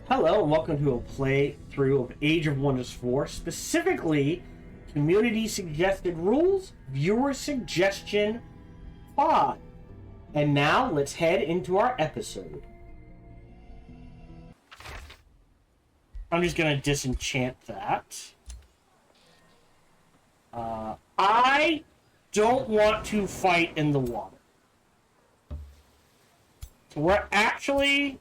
Hello and welcome to a playthrough of Age of Wonders 4, specifically Community Suggested Rules, Viewer Suggestion 5. And now let's head into our episode. I'm just going to disenchant that. I don't want to fight in the water. So we're actually...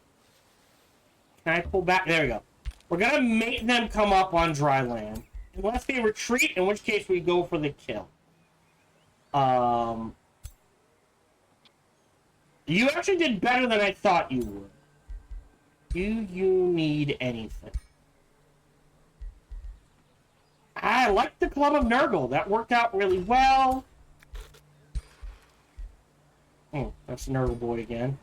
Can I pull back? There we go. We're going to make them come up on dry land. Unless they retreat, in which case we go for the kill. You actually did better than I thought you would. Do you need anything? I like the Club of Nurgle. That worked out really well. Oh, that's Nurgle Boy again.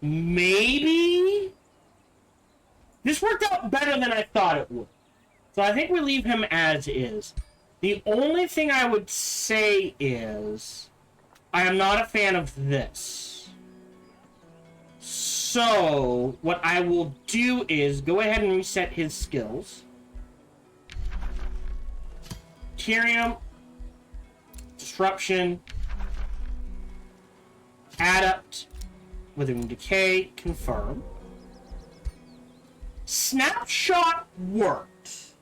Maybe? This worked out better than I thought it would. So I think we leave him as is. The only thing I would say is I am not a fan of this. So what I will do is go ahead and reset his skills. Tyrium, Disruption, Adapt, Withering Decay, confirm. Snapshot worked.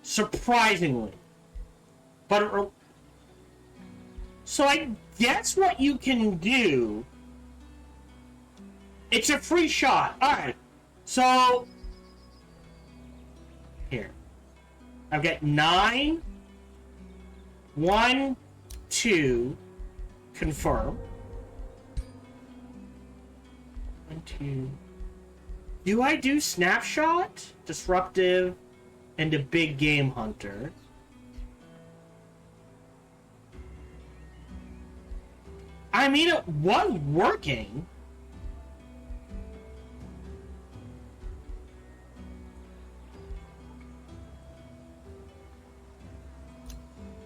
Surprisingly. But so I guess what you can do... It's a free shot. Alright. So... Here. I've got 9. 1... 2, confirm. 1, 2. Do I do snapshot, disruptive, and a big game hunter? I mean, it was working.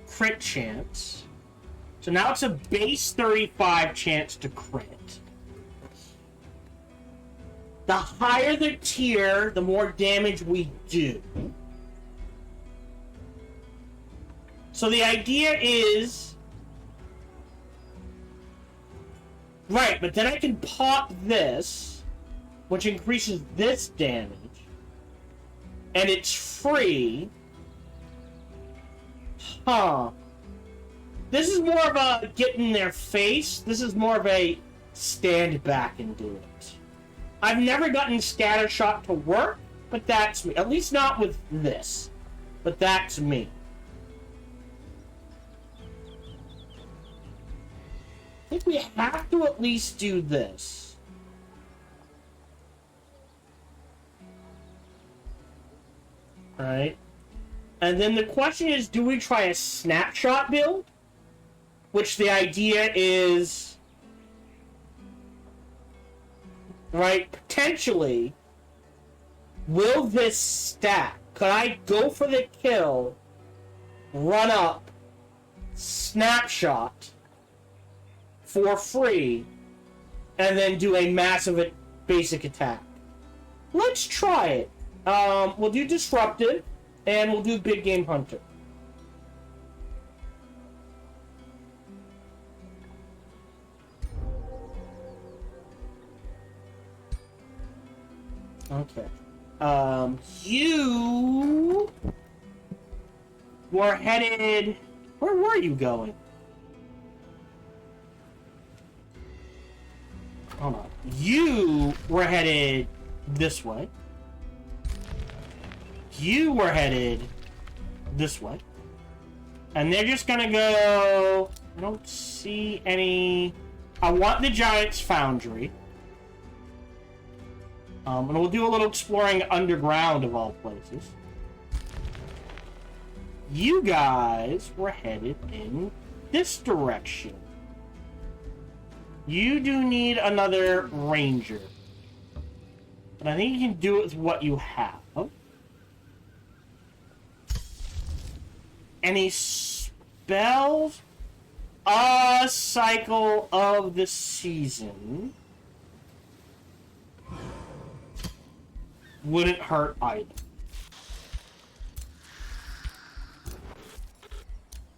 Crit chance. So now it's a base 35 chance to crit. The higher the tier, the more damage we do. So the idea is... Right, but then I can pop this, which increases this damage. And it's free. Huh. This is more of a get in their face. This is more of a stand back and do it. I've never gotten scatter shot to work, but that's me. At least not with this. But that's me. I think we have to at least do this. Alright. And then the question is, do we try a snapshot build? Which the idea is, right, potentially, will this stack? Could I go for the kill, run up, snapshot for free, and then do a massive basic attack? Let's try it. We'll do Disruptive, and we'll do Big Game Hunter. Okay. You were headed... Where were you going? Hold on. You were headed this way. You were headed this way. And they're just gonna go... I don't see any... I want the Giant's Foundry. And we'll do a little exploring underground of all places. You guys were headed in this direction. You do need another ranger. But I think you can do it with what you have. Any spells? A cycle of the season wouldn't hurt either.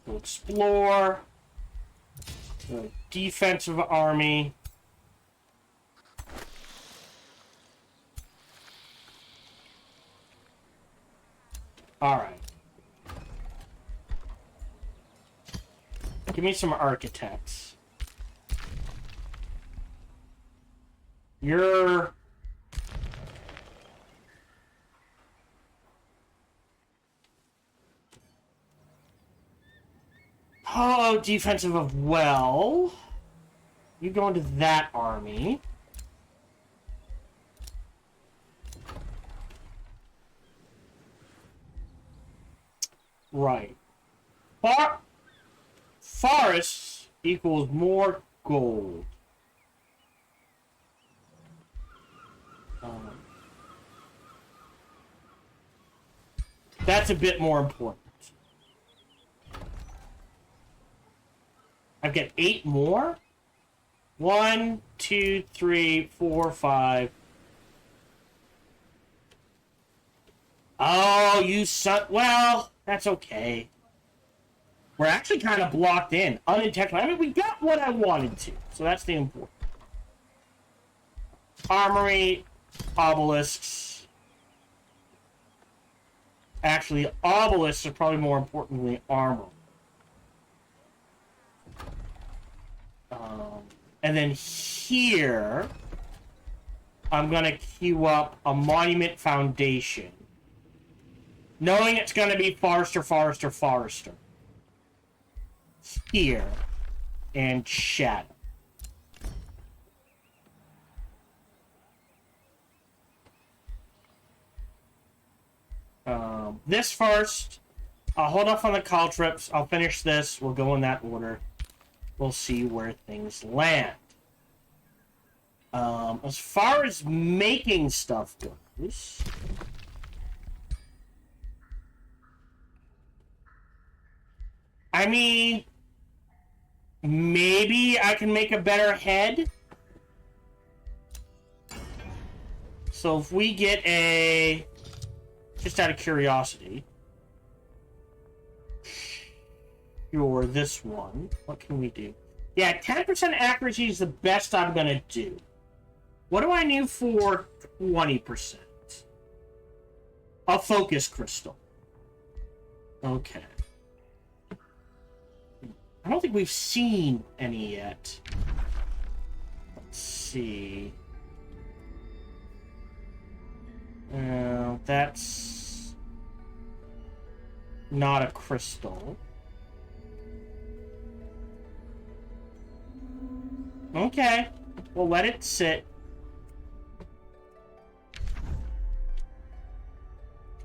We'll explore. The defensive army. Alright. Give me some architects. You're... Oh, defensive of well. You go into that army. Right. Forests equals more gold. That's a bit more important. I've got 8 more. 1, 2, 3, 4, 5. Oh, you son. Well, that's okay. We're actually kind of blocked in. Unintentionally. I mean, we got what I wanted to. So that's the important. Armory. Obelisks. Actually, obelisks are probably more important than the armor. And then here, I'm going to queue up a monument foundation. Knowing it's going to be Forester. Here. And Shadow. This first. I'll hold off on the call trips. I'll finish this. We'll go in that order. We'll see where things land. As far as making stuff goes... I mean... Maybe I can make a better head? So if we get a... Just out of curiosity... Or this one. What can we do? Yeah, 10% accuracy is the best I'm gonna do. What do I need for 20%? A focus crystal. Okay. I don't think we've seen any yet. Let's see. That's not a crystal. Okay, we'll let it sit.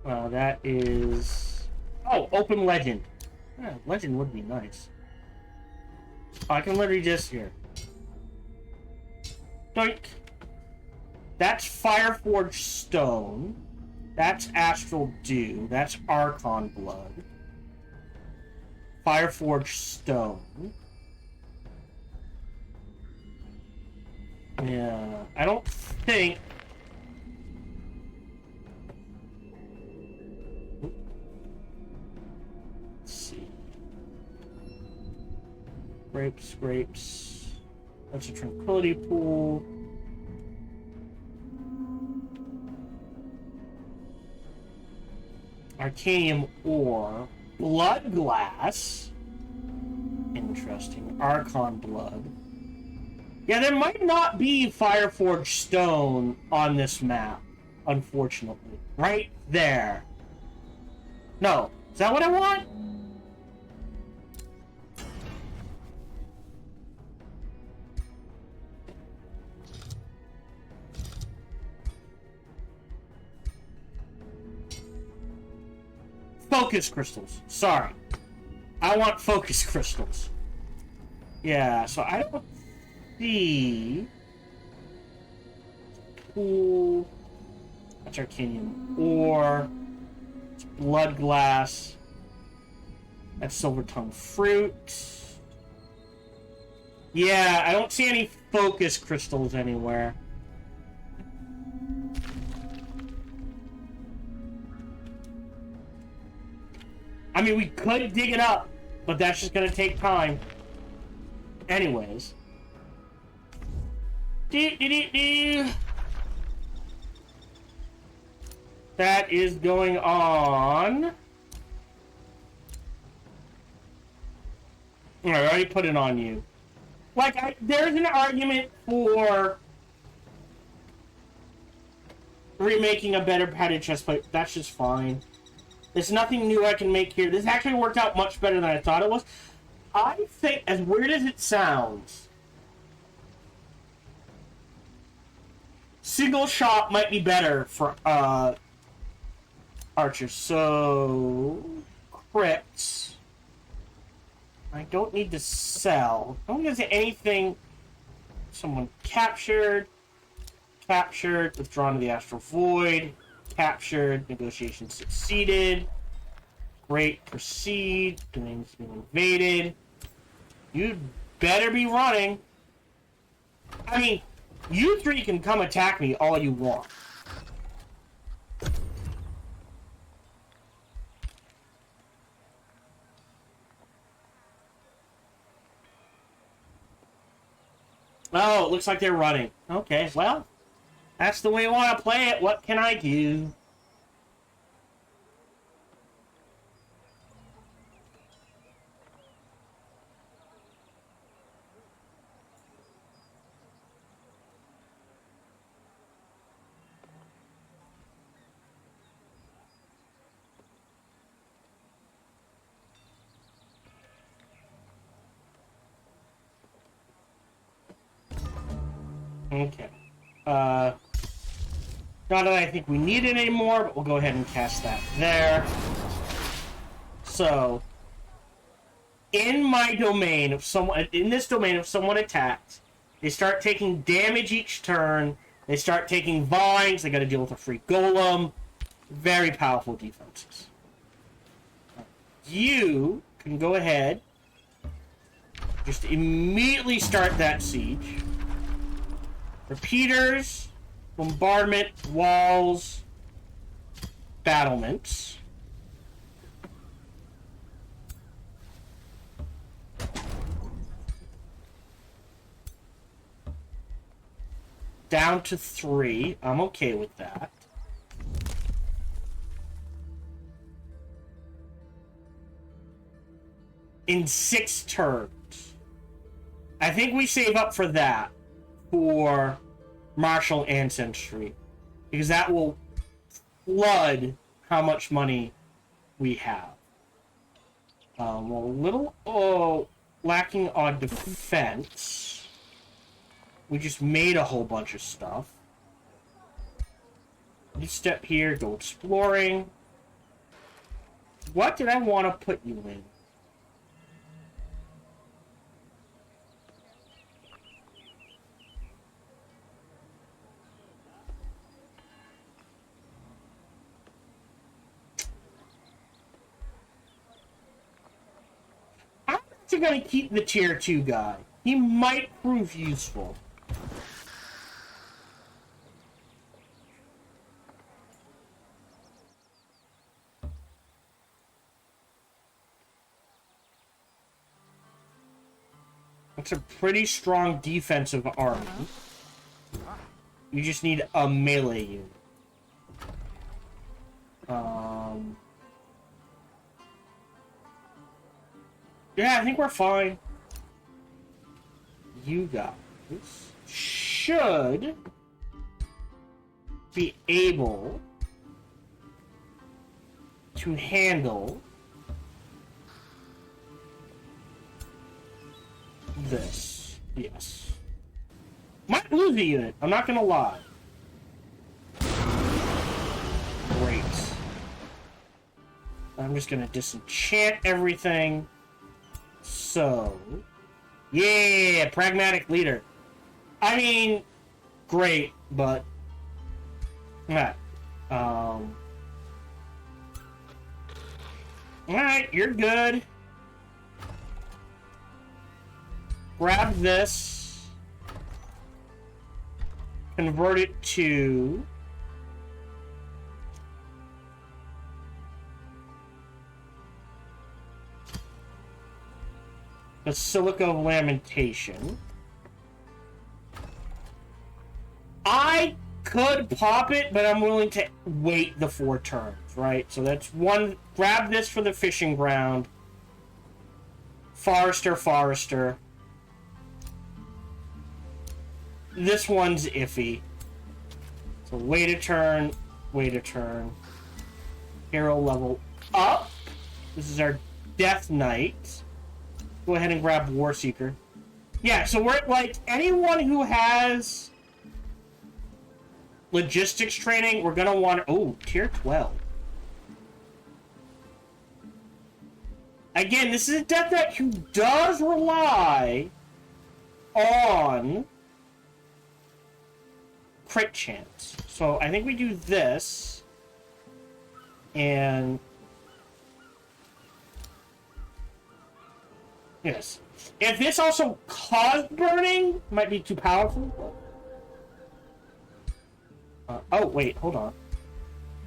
That is... Oh, open legend. Yeah, legend would be nice. I can literally just here. Doink. That's Fireforged Stone. That's Astral Dew. That's Archon Blood. Fireforged Stone. Yeah, I don't think... Let's see. Grapes. That's a Tranquility Pool. Arcanium Ore. Blood Glass. Interesting. Archon Blood. Yeah, there might not be Fireforged Stone on this map, unfortunately. Right there. No. Is that what I want? Focus crystals. Sorry. I want focus crystals. Yeah, so I don't see... Pool. That's Arcanium Ore. It's Blood Glass. That's silver tongue fruit. Yeah, I don't see any focus crystals anywhere. I mean, we could dig it up, but that's just gonna take time. Anyways. That is going on. I already put it on you. Like, there's an argument for remaking a better padded chestplate. That's just fine. There's nothing new I can make here. This actually worked out much better than I thought it was. I think, as weird as it sounds, single shot might be better for archers. So, crypts. I don't need to sell. I don't need to say anything. Someone captured, withdrawn to the astral void, captured, negotiation succeeded. Great, proceed, domain's been invaded. You'd better be running. I mean, you three can come attack me all you want. Oh, it looks like they're running. Okay, well, that's the way I want to play it. What can I do? Okay. Not that I think we need it anymore, but we'll go ahead and cast that there. So, in my domain, if someone attacks, they start taking damage each turn. They start taking vines. They got to deal with a free golem. Very powerful defenses. You can go ahead, just immediately start that siege. Repeaters, bombardment, walls, battlements. Down to 3. I'm okay with that. In 6 turns. I think we save up for that. For martial ancestry, because that will flood how much money we have. We're a little lacking on defense. We just made a whole bunch of stuff. You step here, go exploring. What did I want to put you in? I'm going to keep the tier 2 guy. He might prove useful. It's a pretty strong defensive army. You just need a melee unit. Yeah, I think we're fine. You guys should be able to handle this. Yes. Might lose a unit, I'm not gonna lie. Great. I'm just gonna disenchant everything. So, yeah, pragmatic leader. I mean, great, but alright, you're good. grab this, convert it to Basilica of Lamentation. I could pop it, but I'm willing to wait the 4 turns, right? So that's one. Grab this for the fishing ground. Forester. This one's iffy. So wait a turn. Hero level up. This is our Death Knight. Go ahead and grab Warseeker. Yeah, so we're like anyone who has logistics training, we're gonna want. Oh, tier 12. Again, this is a Death Knight who does rely on crit chance. So I think we do this, and yes. If this also caused burning, might be too powerful. Oh, wait, hold on.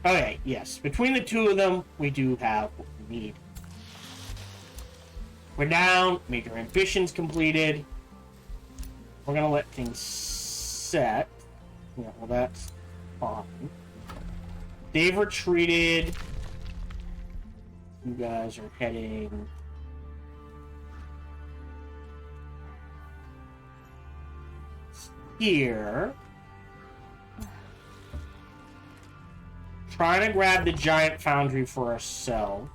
Okay, yes. Between the two of them, we do have what we need. We're down. Major ambitions completed. We're gonna let things set. Yeah, well, that's fine. They've retreated. You guys are heading here. Trying to grab the giant foundry for ourselves.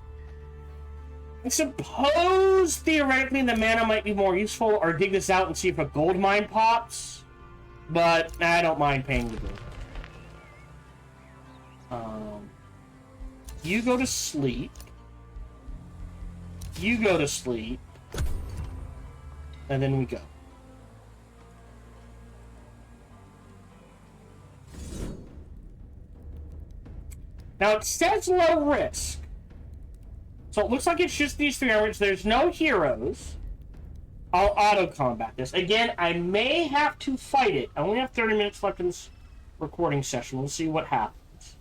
I suppose, theoretically, the mana might be more useful, or dig this out and see if a gold mine pops. But I don't mind paying the bill. You go to sleep. You go to sleep. And then we go. Now it says low risk. So it looks like it's just these 3 armors. There's no heroes. I'll auto-combat this. Again, I may have to fight it. I only have 30 minutes left in this recording session. We'll see what happens.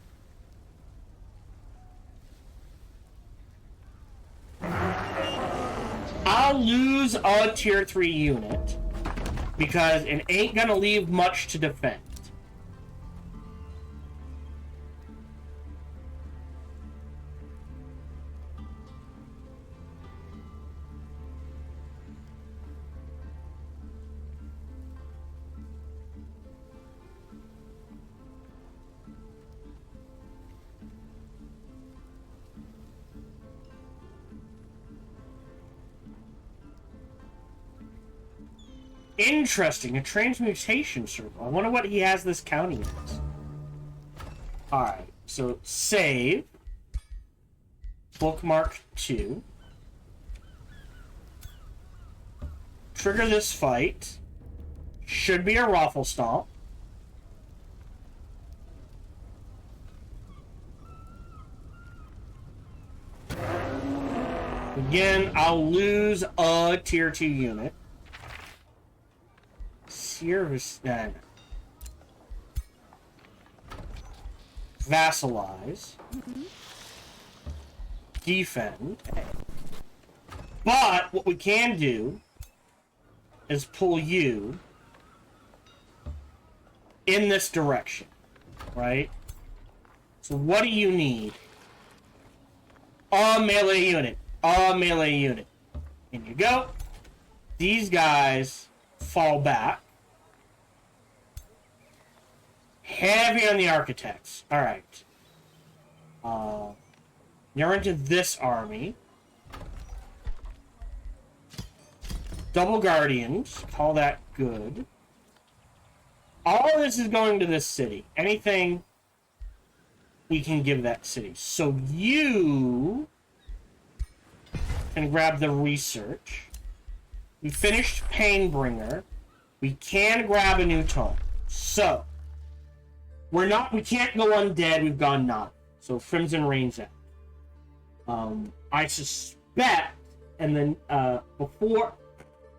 I'll lose a tier 3 unit because it ain't gonna leave much to defend. Interesting, a transmutation circle. I wonder what he has this county as. Alright, so save. Bookmark 2. Trigger this fight. Should be a Raffle Stomp. Again, I'll lose a tier 2 unit. Vassalize. Defend. But what we can do is pull you in this direction, right? So what do you need? A melee unit. A melee unit. In you go. These guys fall back. Heavy on the architects. Alright. You're into this army. Double guardians. Call that good. All this is going to this city. Anything we can give that city. So you can grab the research. We finished Painbringer. We can grab a new tome. So we can't go undead, we've gone not. So Crimson Reigns out. I suspect, and then before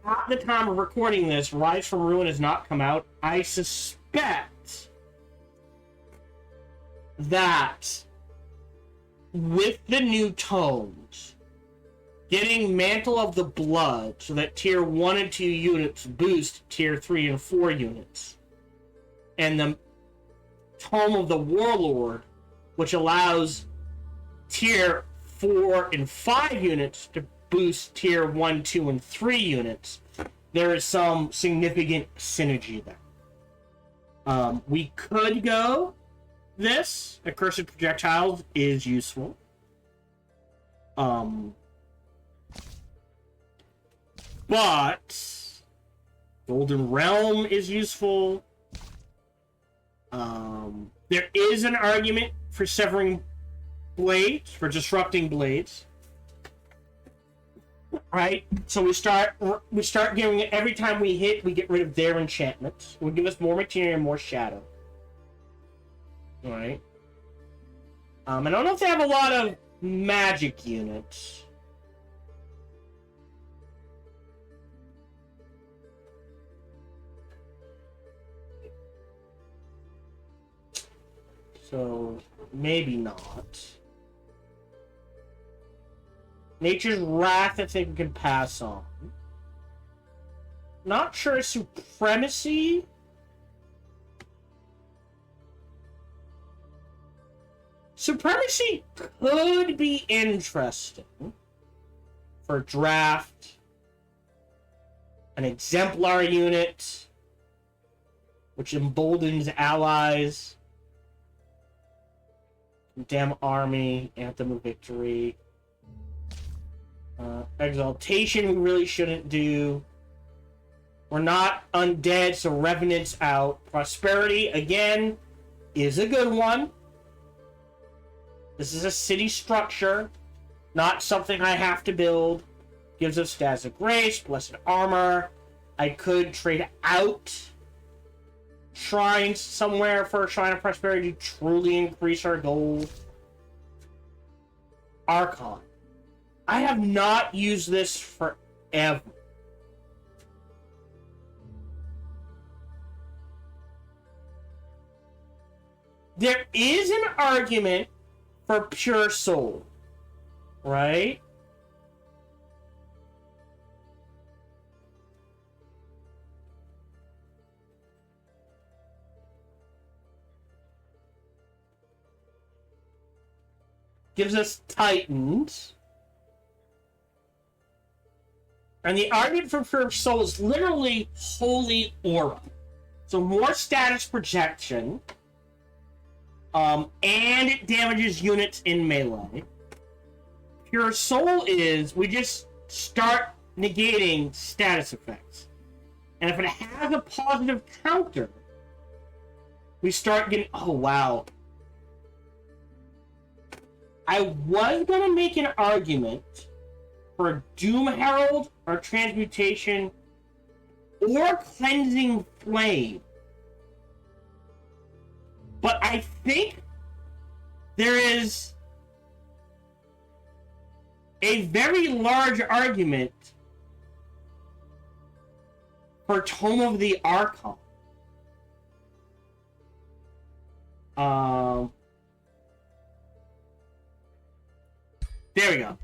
at the time of recording this, Rise from Ruin has not come out. I suspect that with the new tones, getting Mantle of the Blood so that tier 1 and 2 units boost tier 3 and 4 units, and the Tome of the Warlord, which allows tier 4 and 5 units to boost tier 1, 2, and 3 units, there is some significant synergy there. We could go this. Accursed Projectiles is useful. But Golden Realm is useful. There is an argument for severing blades, for disrupting blades. Right? So we start giving it, every time we hit, we get rid of their enchantments. It will give us more materia and more shadow. Alright. I don't know if they have a lot of magic units. So, maybe not. Nature's Wrath, I think we can pass on. Not sure Supremacy. Supremacy could be interesting for draft. An Exemplar unit, which emboldens allies. Condemn Army, Anthem of Victory. Exaltation we really shouldn't do. We're not undead, so Revenant's out. Prosperity, again, is a good one. This is a city structure, not something I have to build. Gives us Status of Grace, Blessed Armor. I could trade out shrines somewhere for a Shrine of Prosperity to truly increase our gold. Archon. I have not used this forever. There is an argument for Pure Soul, right? Gives us Titans. And the argument for Pure Soul is literally Holy Aura. So more status projection. And it damages units in melee. Pure Soul is, we just start negating status effects. And if it has a positive counter, we start getting, oh wow. I was going to make an argument for Doom Herald or Transmutation or Cleansing Flame. But I think there is a very large argument for Tome of the Archon. There we go.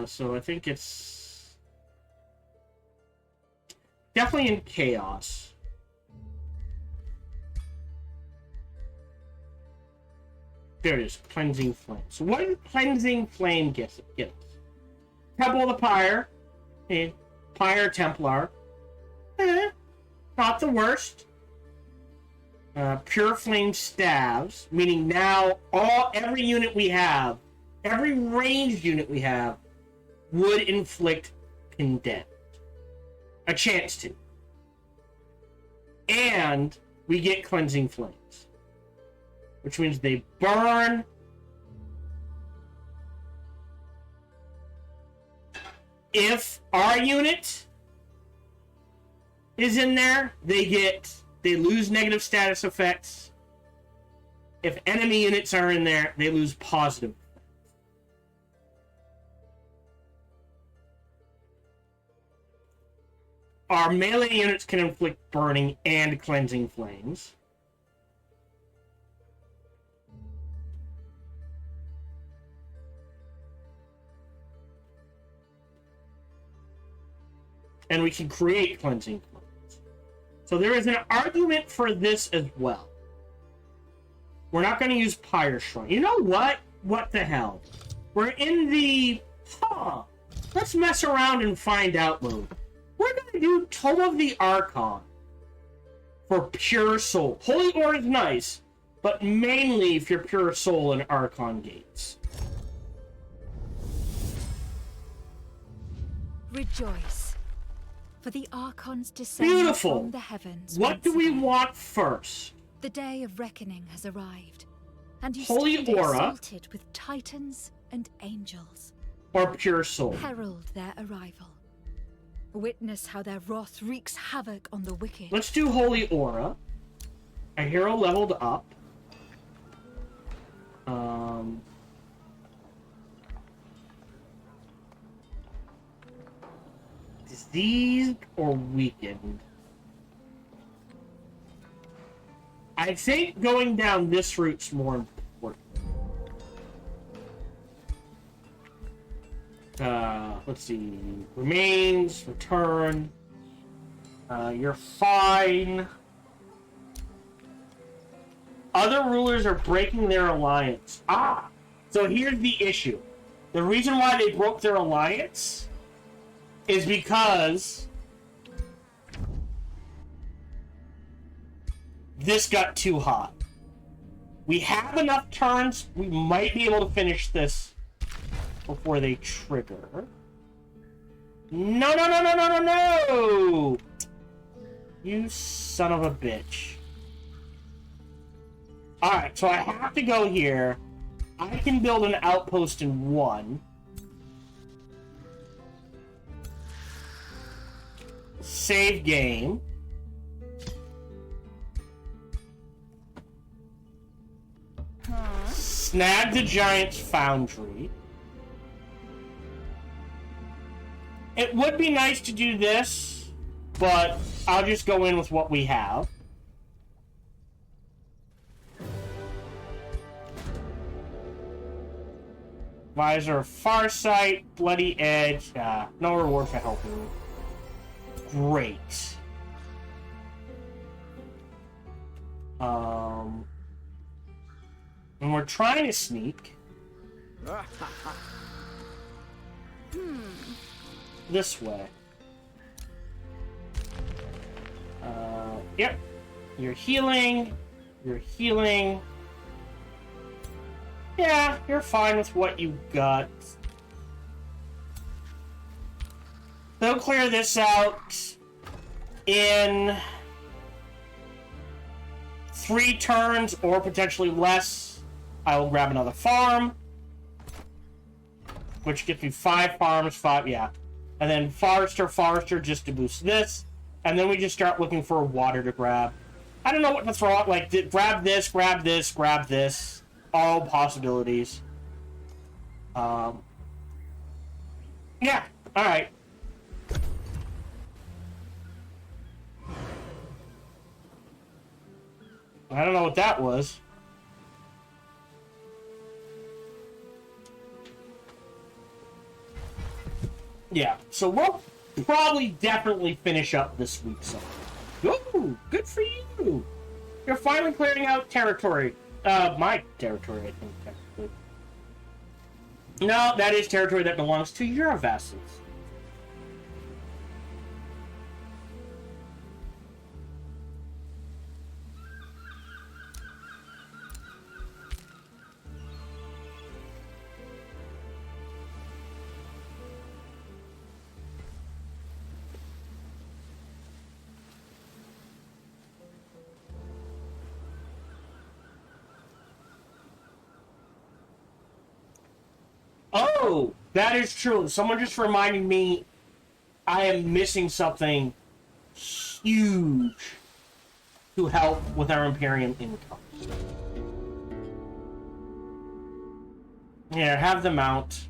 So I think it's definitely in Chaos. There it is, Cleansing Flame. So what did Cleansing Flame get us? Temple of the Pyre. Pyre Templar. Not the worst. Pure Flame Staves, meaning now every unit we have, every ranged unit we have, would inflict Condemned. A chance to. And we get Cleansing Flames. Which means they burn. If our unit is in there, they lose negative status effects. If enemy units are in there, they lose positive effects. Our melee units can inflict burning and cleansing flames. And we can create cleansing flames. So there is an argument for this as well. We're not going to use Pyre Shrine. You know what? What the hell? We're in the... let's mess around and find out mode. We're going to do Tome of the Archon for Pure Soul. Holy Aura is nice, but mainly if you're Pure Soul and Archon Gates. Rejoice, for the Archons descend from the heavens. What do we want first? The day of reckoning has arrived, and you Holy stand Aura, exalted with titans and angels, or Pure Soul. Herald their arrival. Witness how their wrath wreaks havoc on the wicked. Let's do Holy Aura. A hero leveled up. Diseased or weakened? I think going down this route's more important. Let's see. Remains, return. You're fine. Other rulers are breaking their alliance. So here's the issue. The reason why they broke their alliance is because this got too hot. We have enough turns. We might be able to finish this before they trigger. No, no, no, no, no, no, no! You son of a bitch. Alright, so I have to go here. I can build an outpost in 1. Save game. Snag the Giant's Foundry. It would be nice to do this, but I'll just go in with what we have. Visor of Farsight, Bloody Edge. No reward for helping. Great. And we're trying to sneak. This way. Yep. You're healing. You're healing. Yeah, you're fine with what you got. They'll clear this out in 3 turns or potentially less. I will grab another farm, which gets me 5 farms, 5, yeah. And then Forester just to boost this. And then we just start looking for water to grab. I don't know what to throw out, like, grab this, grab this, grab this. All possibilities. Yeah, alright. I don't know what that was. Yeah, so we'll probably definitely finish up this week somewhere. Ooh, good for you! You're finally clearing out territory. My territory, I think, technically. No, that is territory that belongs to your vassals. Oh, that is true. Someone just reminded me I am missing something huge to help with our Imperium income. Here, have the mount.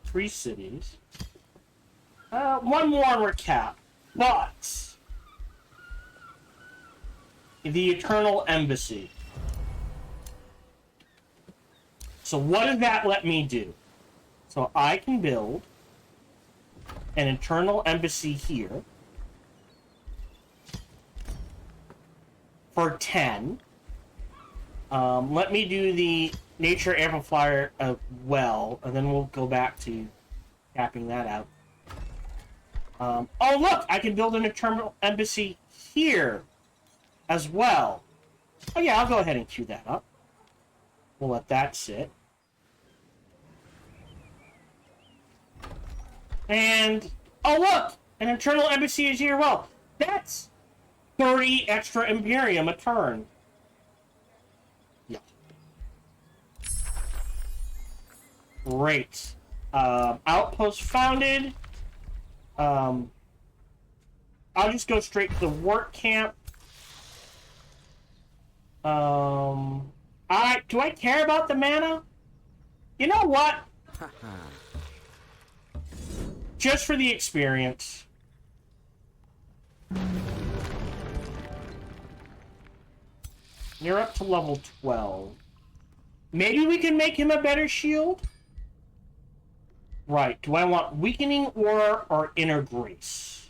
3 cities. One more and we're capped. But the Eternal Embassy. So what does that let me do? So I can build an Eternal Embassy here for 10. Let me do the Nature Amplifier as well, and then we'll go back to capping that out. Oh look, I can build an Eternal Embassy here as well. Oh yeah, I'll go ahead and queue that up. We'll let that sit. And, oh look! An Eternal Embassy is here. Well, that's 30 extra Imperium a turn. Yeah. Great. Outpost founded. I'll just go straight to the work camp. Do I care about the mana? You know what? Just for the experience. You're up to level 12. Maybe we can make him a better shield? Right. Do I want Weakening Aura or Inner Grace?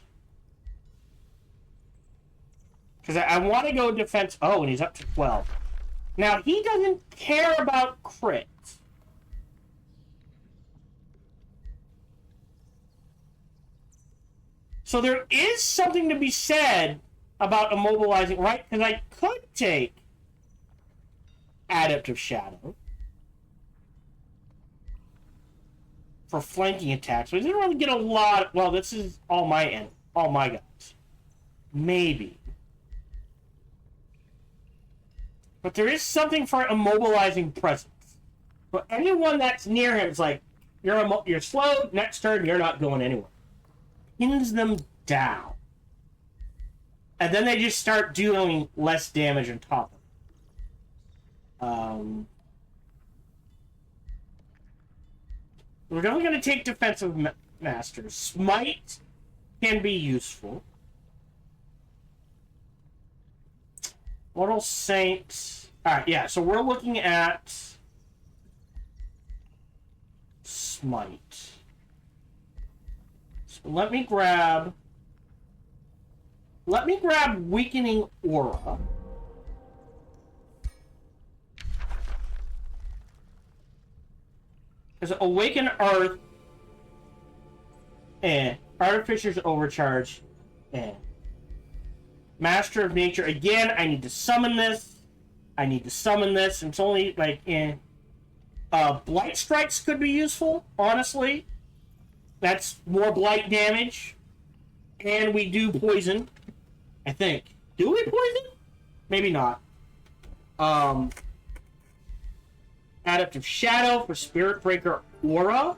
Because I want to go defense... Oh, and he's up to 12. Now, he doesn't care about crit. So there is something to be said about immobilizing, right? Because I could take Adept of Shadow for flanking attacks. We didn't really get a lot. Well, this is all my guys. Maybe. But there is something for immobilizing presence. For anyone that's near him, it's like, you're slow, next turn, you're not going anywhere. Pins them down. And then they just start doing less damage on top of it. We're definitely going to take Defensive Masters. Smite can be useful. Mortal Saint. Alright, yeah, so we're looking at Smite. So let me grab Weakening Aura. Because Awaken Earth, Artificer's Overcharge, Master of Nature. Again, I need to summon this. And it's only like Blight Strikes could be useful, honestly. That's more blight damage. And we do poison, I think. Do we poison? Maybe not. Adept of Shadow for Spirit Breaker Aura.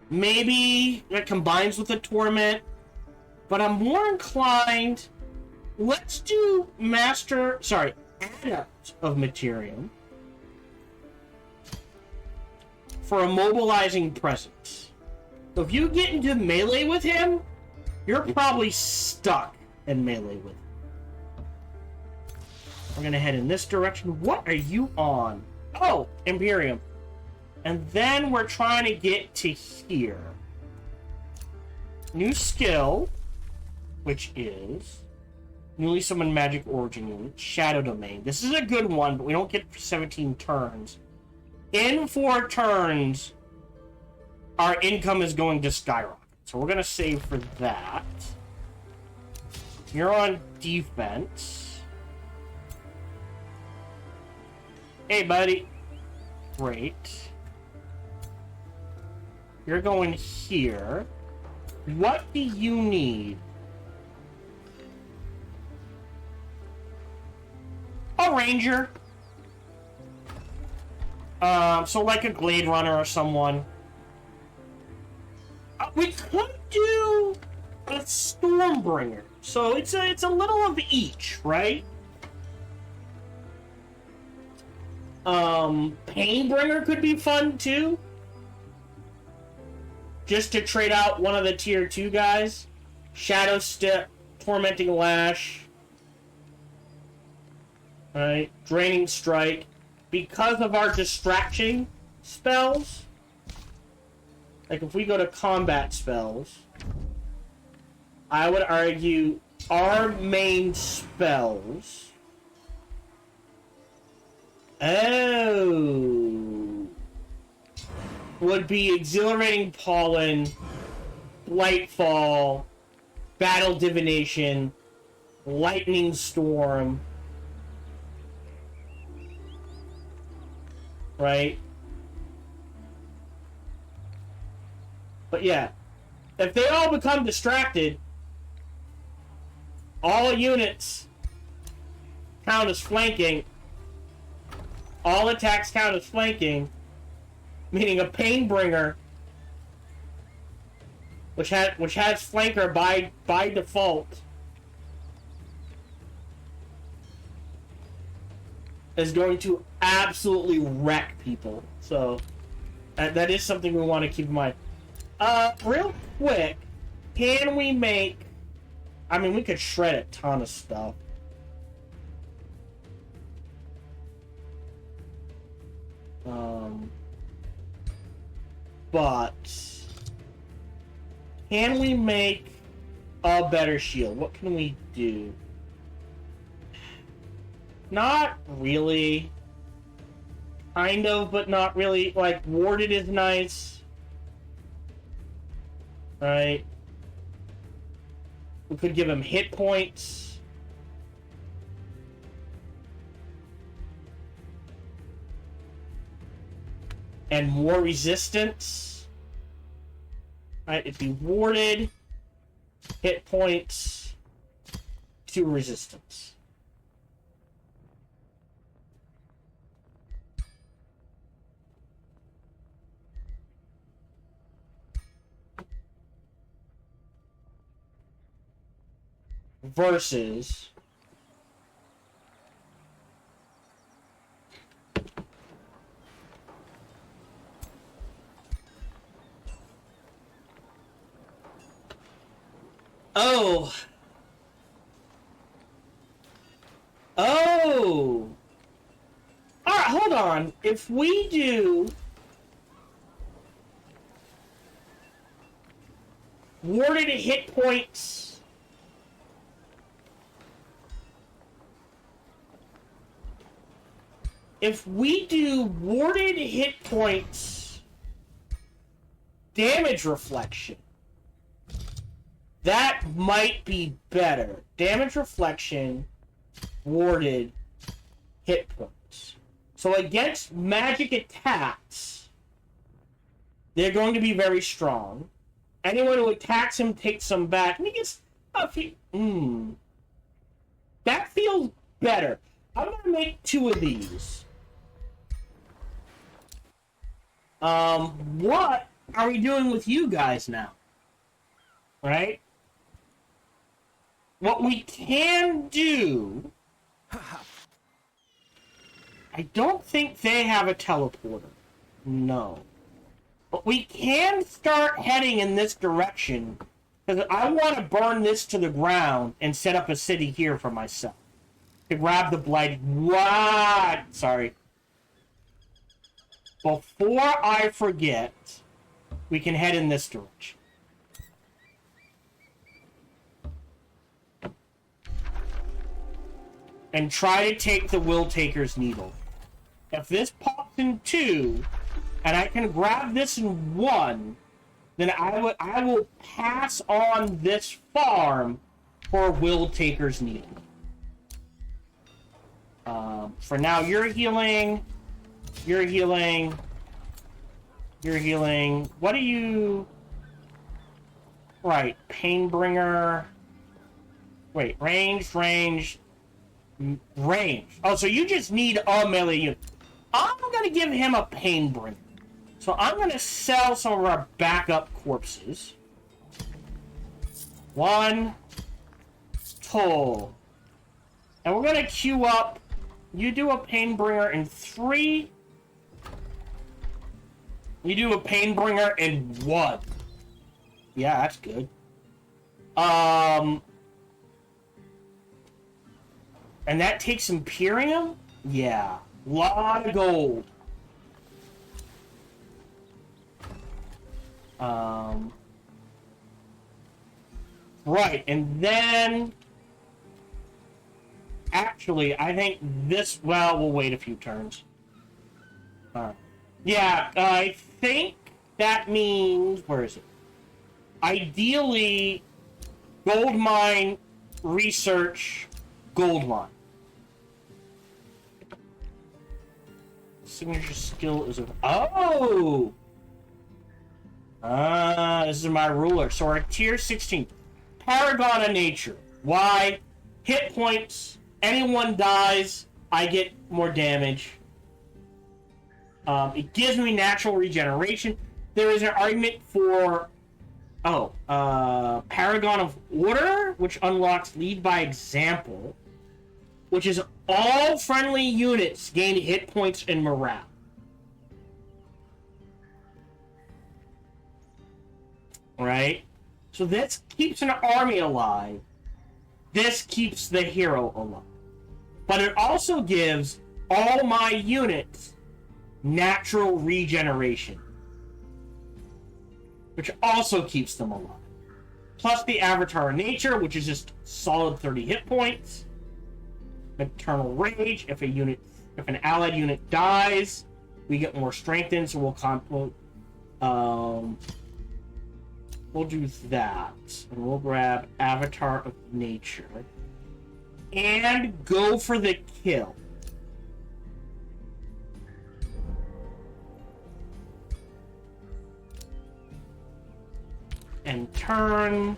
Maybe that combines with the Torment. But I'm more inclined... Let's do Adept of Materium for immobilizing presence. So if you get into melee with him, you're probably stuck in melee with him. We're gonna head in this direction. What are you on? Oh, Imperium. And then we're trying to get to here. New skill, which is newly summoned magic origin unit, Shadow Domain. This is a good one, but we don't get it for 17 turns. In 4 turns, our income is going to skyrocket. So we're going to save for that. You're on defense. Hey, buddy. Great. You're going here. What do you need? A ranger. So like a Glade Runner or someone. We could do a Stormbringer. So it's a little of each, right? Painbringer could be fun too. just to trade out one of the tier 2 guys. Shadow Step, Tormenting Lash. Alright, Draining Strike. Because of our distraction spells, like if we go to combat spells, I would argue our main spells... would be Exhilarating Pollen, Blightfall, Battle Divination, Lightning Storm, right? But yeah, if they all become distracted, all units count as flanking, all attacks count as flanking, meaning a Painbringer, which has flanker by default, is going to absolutely wreck people. So that is something we want to keep in mind. Real quick, can we make... I mean, we could shred a ton of stuff. But can we make a better shield? What can we do? Not really. Kind of, but not really. Like, warded is nice. Right? We could give him hit points. And more resistance. Right, it'd be warded, hit points, 2 resistance. Versus Oh. Alright, hold on. If we do warded hit points, damage reflection, that might be better. Damage reflection, warded, hit points. So against magic attacks, they're going to be very strong. Anyone who attacks him takes some back. And he gets a few... That feels better. I'm going to make 2 of these. What are we doing with you guys now? Right? What we can do... I don't think they have a teleporter. No. But we can start heading in this direction, because I want to burn this to the ground and set up a city here for myself. To grab the blight. What? Sorry. Before I forget, we can head in this direction. And try to take the Will Taker's Needle. If this pops in 2, and I can grab this in 1, then I will pass on this farm for Will Taker's Needle. For now, you're healing. You're healing. You're healing. What do you... Right, Painbringer. Wait, range. Oh, so you just need a melee unit. I'm going to give him a Painbringer. So I'm going to sell some of our backup corpses. 1, 2. And we're going to queue up. You do a Painbringer in 3. You do a Painbringer in 1. Yeah, that's good. And that takes Imperium? Yeah. Lot of gold. Right, and then... Actually, I think this... Well, we'll wait a few turns. Yeah, I think that means... Where is it? Ideally, gold mine, research, gold mine. Signature skill is... Oh! This is my ruler. So we're tier 16. Paragon of Nature. Why? Hit points. Anyone dies, I get more damage. It gives me natural regeneration. There is an argument for... Paragon of Order, which unlocks Lead by Example, which is all friendly units gain hit points and morale. Right? So this keeps an army alive. This keeps the hero alive. But it also gives all my units natural regeneration, which also keeps them alive. Plus the Avatar of Nature, which is just solid 30 hit points. Maternal Rage, if an allied unit dies, we get more strengthened, so we'll do that. And we'll grab Avatar of Nature. And go for the kill. And turn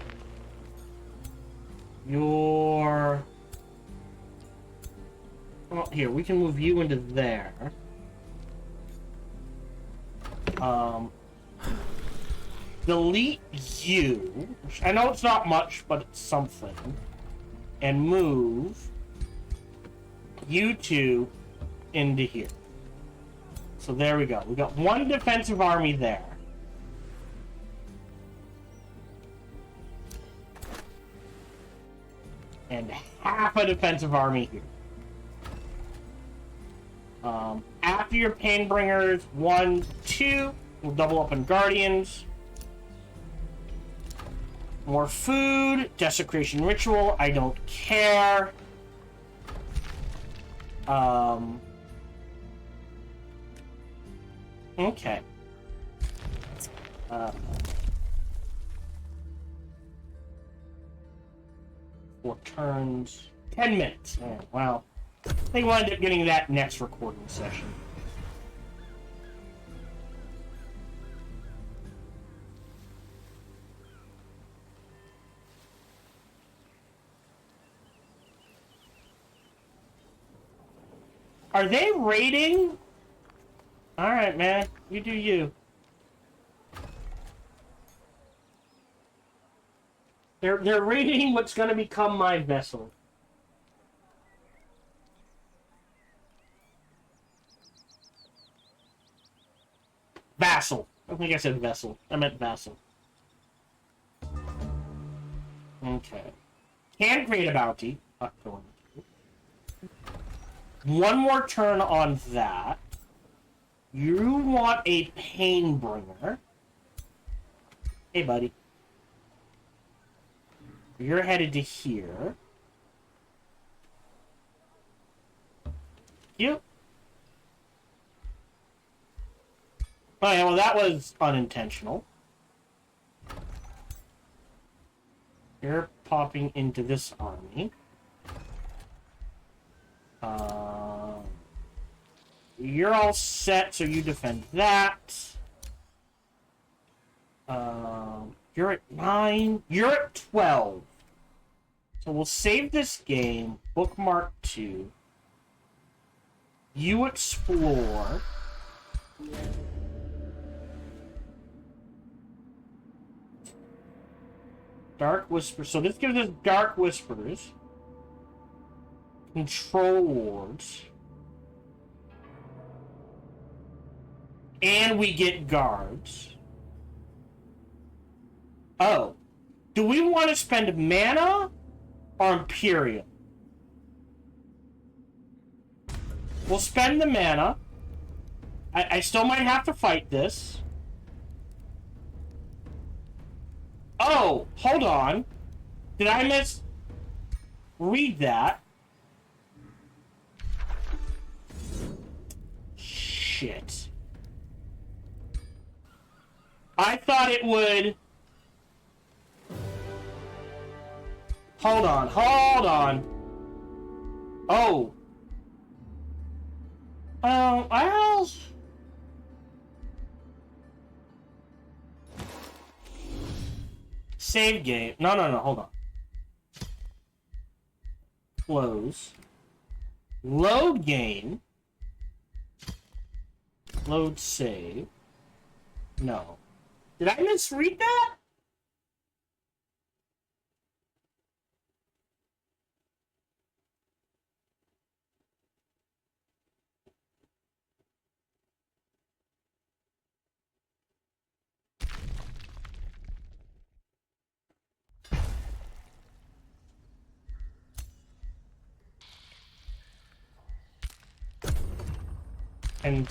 your... Well, here, we can move you into there. Delete you, which I know it's not much, but it's something. And move you two into here. So there we go. We got one defensive army there. And half a defensive army here. After your Painbringers, 1, 2, we'll double up on Guardians. More food, Desecration Ritual, I don't care. Okay. 4 turns. 10 minutes. Oh, wow. I think we'll end up getting that next recording session. Are they raiding? Alright, man. You do you. They're raiding what's gonna become my vessel. Vassal. I think I said vessel. I meant vassal. Okay. Can create a bounty. One more turn on that. You want a Painbringer. Hey, buddy. You're headed to here. You. Oh, yeah, well, that was unintentional. You're popping into this army. You're all set, so you defend that. You're at 9. You're at 12. So we'll save this game. Bookmark 2. You explore. Dark Whispers. So this gives us Dark Whispers. Control Wards. And we get guards. Oh. Do we want to spend mana or Imperial? We'll spend the mana. I still might have to fight this. Oh, hold on. Did I read that? Shit. I thought it would... Hold on, hold on. Oh. Oh, well... Save game. No, hold on. Close. Load game. Load save. No. Did I misread that? And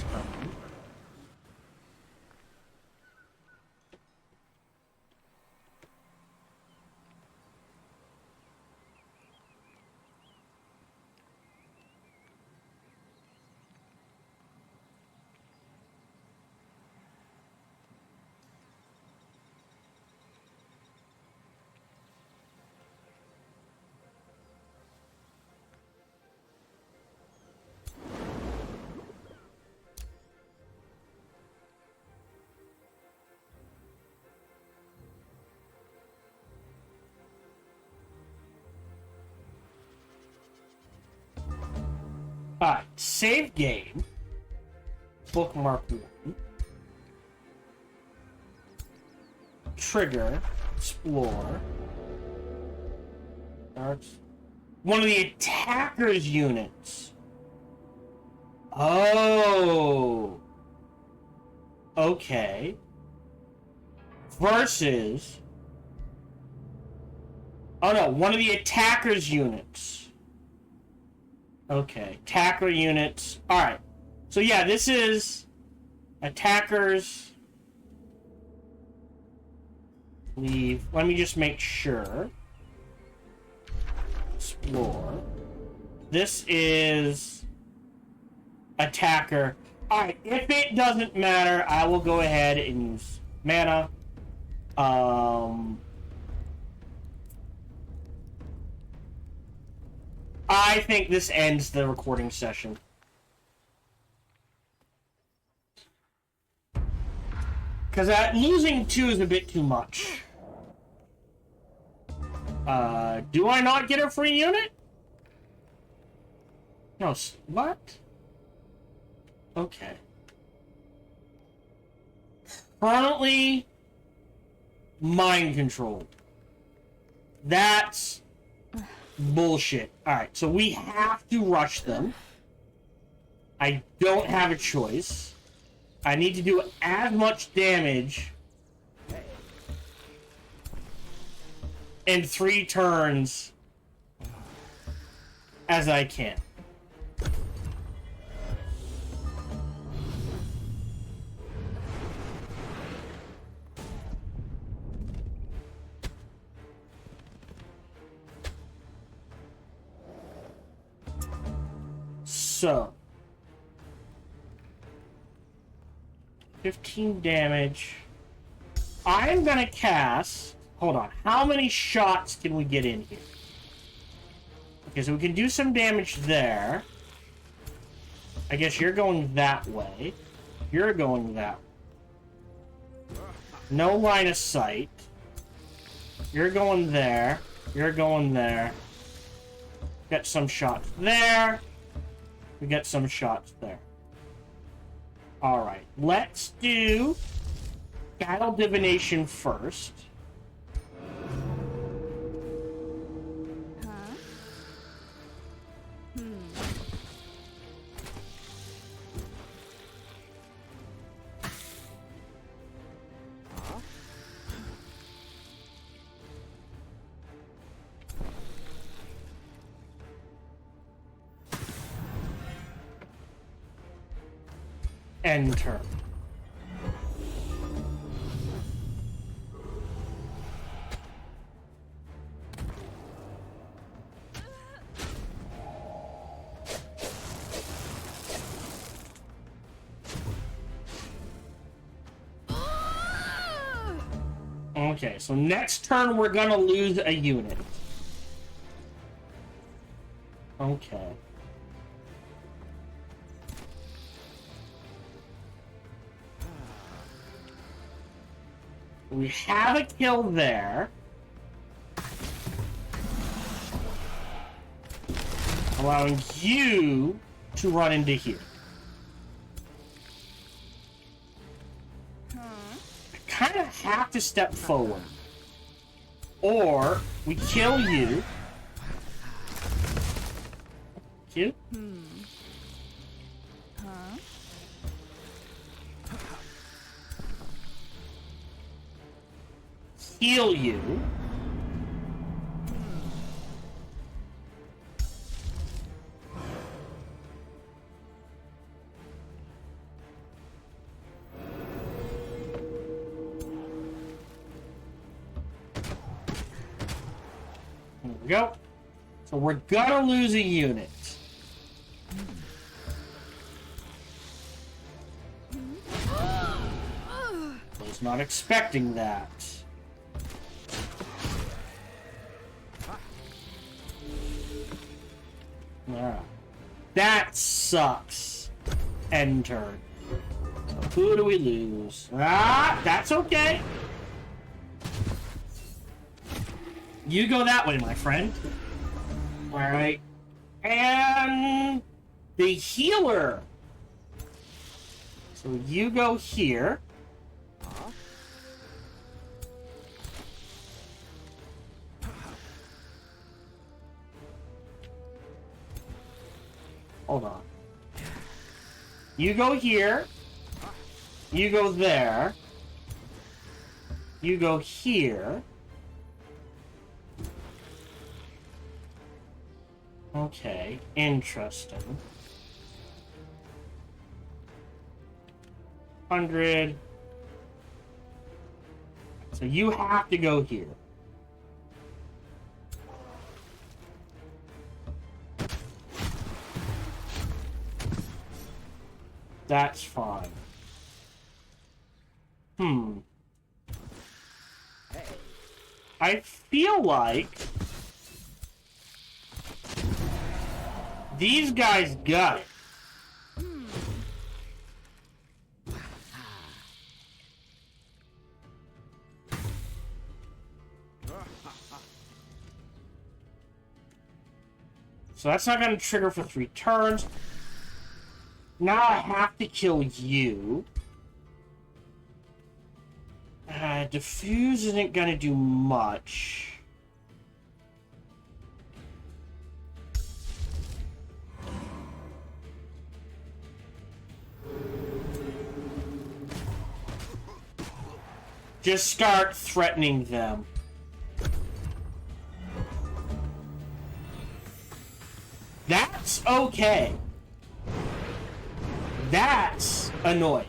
alright, save game. Bookmark 1. Trigger. Explore. Starts. One of the attacker's units. Oh. Okay. Versus. Oh no, one of the attacker's units. Okay, attacker units. Alright. So yeah, this is attackers. Leave. Let me just make sure. Explore. This is attacker. Alright, if it doesn't matter, I will go ahead and use mana. I think this ends the recording session. Because losing 2 is a bit too much. Do I not get a free unit? No, what? Okay. Currently, mind controlled. That's bullshit. Alright, so we have to rush them. I don't have a choice. I need to do as much damage in 3 turns as I can. So, 15 damage. I'm gonna cast... Hold on. How many shots can we get in here? Okay, so we can do some damage there. I guess you're going that way. You're going that way. No line of sight. You're going there. You're going there. Get some shots there. We get some shots there. Alright, let's do Battle Divination first. End turn. Okay, so next turn we're gonna lose a unit. Okay. We have a kill there. Allowing you to run into here. I kind of have to step forward. Or we kill you. You? Heal you. There we go. So we're gonna lose a unit. I was not expecting that. That sucks. End turn. So who do we lose? Ah, that's okay. You go that way, my friend. Alright. And the healer. So you go here. Hold on. You go here. You go there. You go here. Okay, interesting. 100. So you have to go here. That's fine. I feel like these guys got it. So that's not going to trigger for 3 turns. Now I have to kill you. Diffuse isn't going to do much. Just start threatening them. That's okay. That's annoying.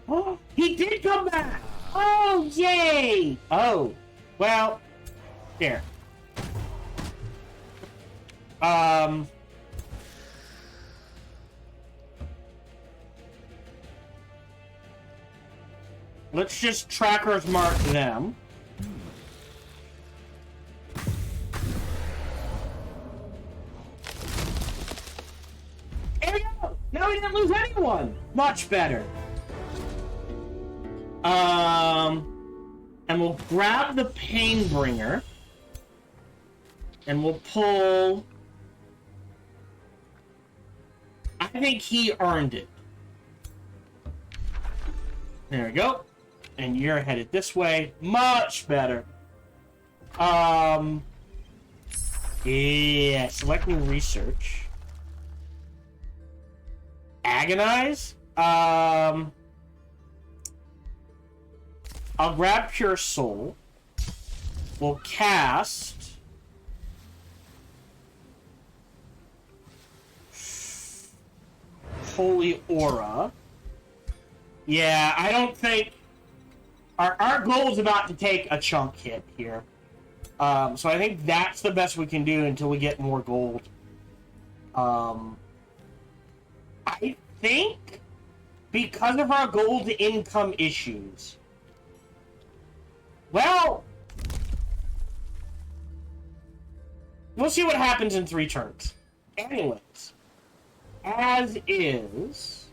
Oh, he did come back! Oh, yay! Oh, well, here. Let's just trackers mark them. There we go! Now we didn't lose anyone! Much better. And we'll grab the Painbringer. And we'll pull... I think he earned it. There we go. And you're headed this way. Much better. Yeah, select new research. agonize. I'll grab Pure Soul. We'll cast Holy Aura. Yeah, I don't think our goal is about to take a chunk hit here. So I think that's the best we can do until we get more gold. I think because of our gold income issues. Well, we'll see what happens in 3 turns. Anyways, as is.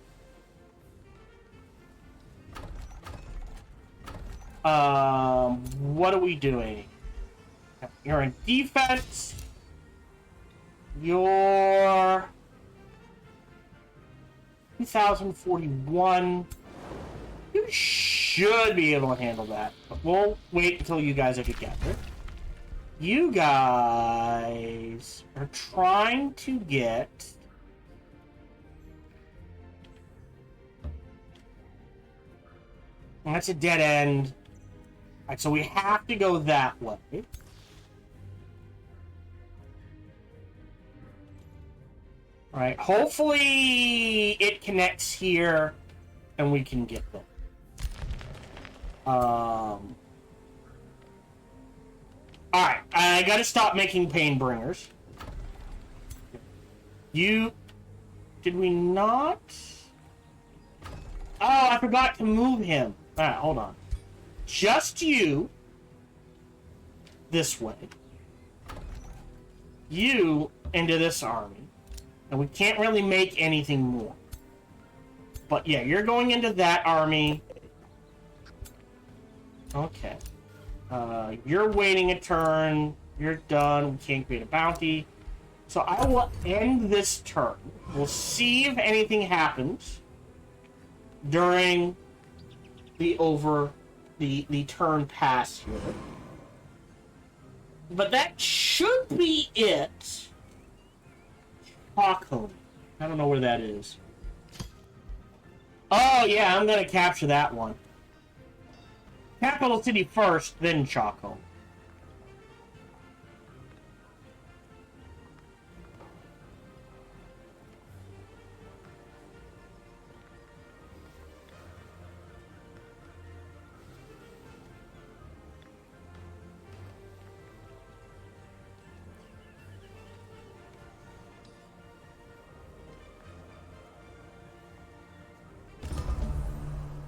What are we doing? You're in defense. You're 2041. You should be able to handle that, but we'll wait until you guys are together. You guys are trying to get that's a dead end. Alright, so we have to go that way. Alright, hopefully it connects here and we can get them. Alright, I gotta stop making pain bringers. Did we not? Oh, I forgot to move him. Alright, hold on. Just you. This way. You into this army. And we can't really make anything more. But yeah, you're going into that army. Okay. You're waiting a turn. You're done. We can't create a bounty. So I will end this turn. We'll see if anything happens during the turn pass here. But that should be it. Stockholm. I don't know where that is. Oh yeah, I'm gonna capture that one. Capital City first, then Stockholm.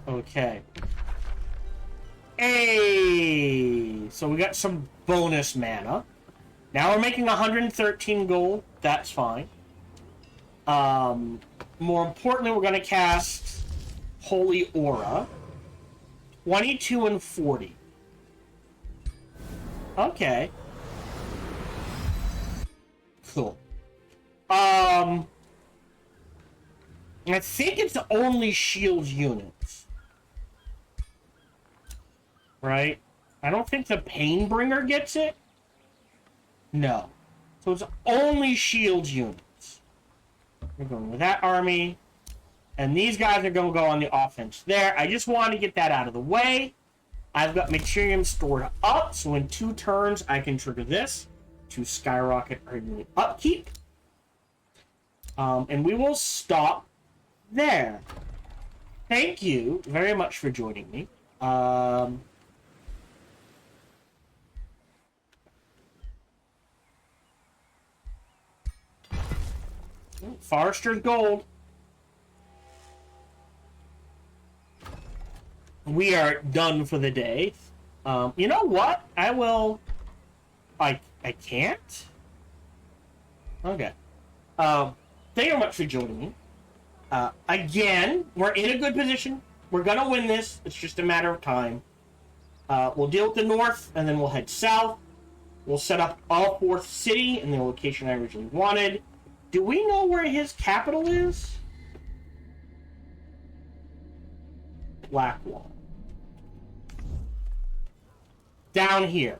Okay. Hey! So we got some bonus mana. Now we're making 113 gold. That's fine. More importantly, we're going to cast Holy Aura. 22 and 40. Okay. Cool. I think it's only shield units. Right? I don't think the Painbringer gets it. No. So it's only shield units. We're going with that army. And these guys are going to go on the offense there. I just wanted to get that out of the way. I've got Materium stored up, so in 2 turns I can trigger this to skyrocket our unit upkeep. And we will stop there. Thank you very much for joining me. Forester's Gold. We are done for the day. You know what? I will... I can't? Okay. Thank you very much for joining me. Again, we're in a good position. We're gonna win this. It's just a matter of time. We'll deal with the north, and then we'll head south. We'll set up all 4th city in the location I originally wanted. Do we know where his capital is? Blackwall. Down here.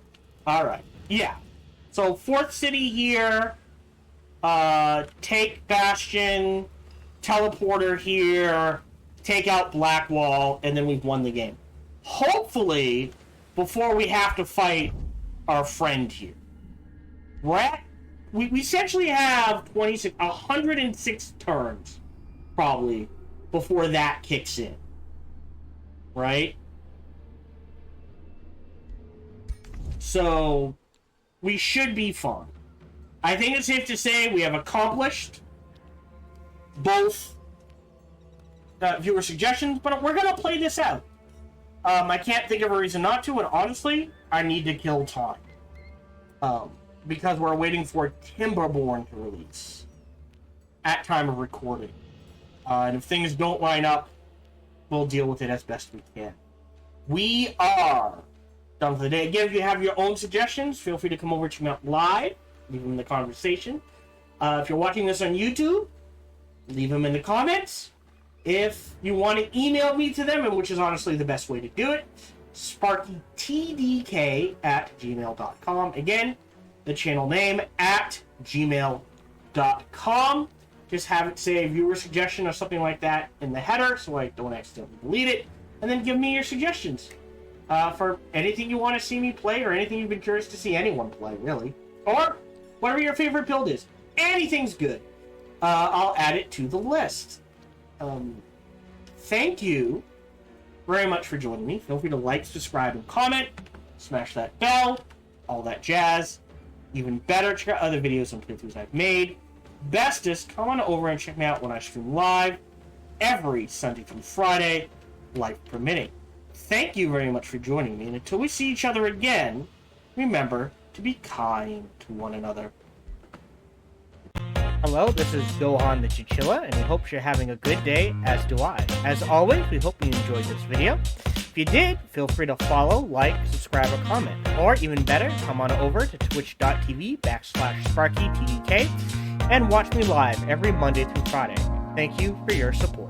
Alright. Yeah. So, 4th city here. Take Bastion. teleporter here, take out Blackwall, and then we've won the game. Hopefully, before we have to fight our friend here. We essentially have 106 turns, probably, before that kicks in. Right? So, we should be fine. I think it's safe to say we have accomplished both viewer suggestions, but we're going to play this out. I can't think of a reason not to, and honestly, I need to kill time. Because we're waiting for Timberborn to release at time of recording. And if things don't line up, we'll deal with it as best we can. We are done for the day. Again, if you have your own suggestions, feel free to come over to me live, leave them in the conversation. If you're watching this on YouTube, leave them in the comments. If you want to email me to them, and which is honestly the best way to do it, sparkytdk@gmail.com. Again, the channel name @gmail.com. Just have it say viewer suggestion or something like that in the header so I don't accidentally delete it. And then give me your suggestions for anything you want to see me play or anything you've been curious to see anyone play, really. Or whatever your favorite build is. Anything's good. I'll add it to the list. Thank you very much for joining me. Feel free to like, subscribe, and comment. Smash that bell. All that jazz. Even better, check out other videos and playthroughs I've made. Bestest, come on over and check me out when I stream live every Sunday through Friday, life permitting. Thank you very much for joining me, and until we see each other again, remember to be kind to one another. Hello, this is Gohan the Chinchilla, and we hope you're having a good day, as do I. As always, we hope you enjoyed this video. If you did, feel free to follow, like, subscribe, or comment. Or even better, come on over to twitch.tv/SparkyTDK and watch me live every Monday through Friday. Thank you for your support.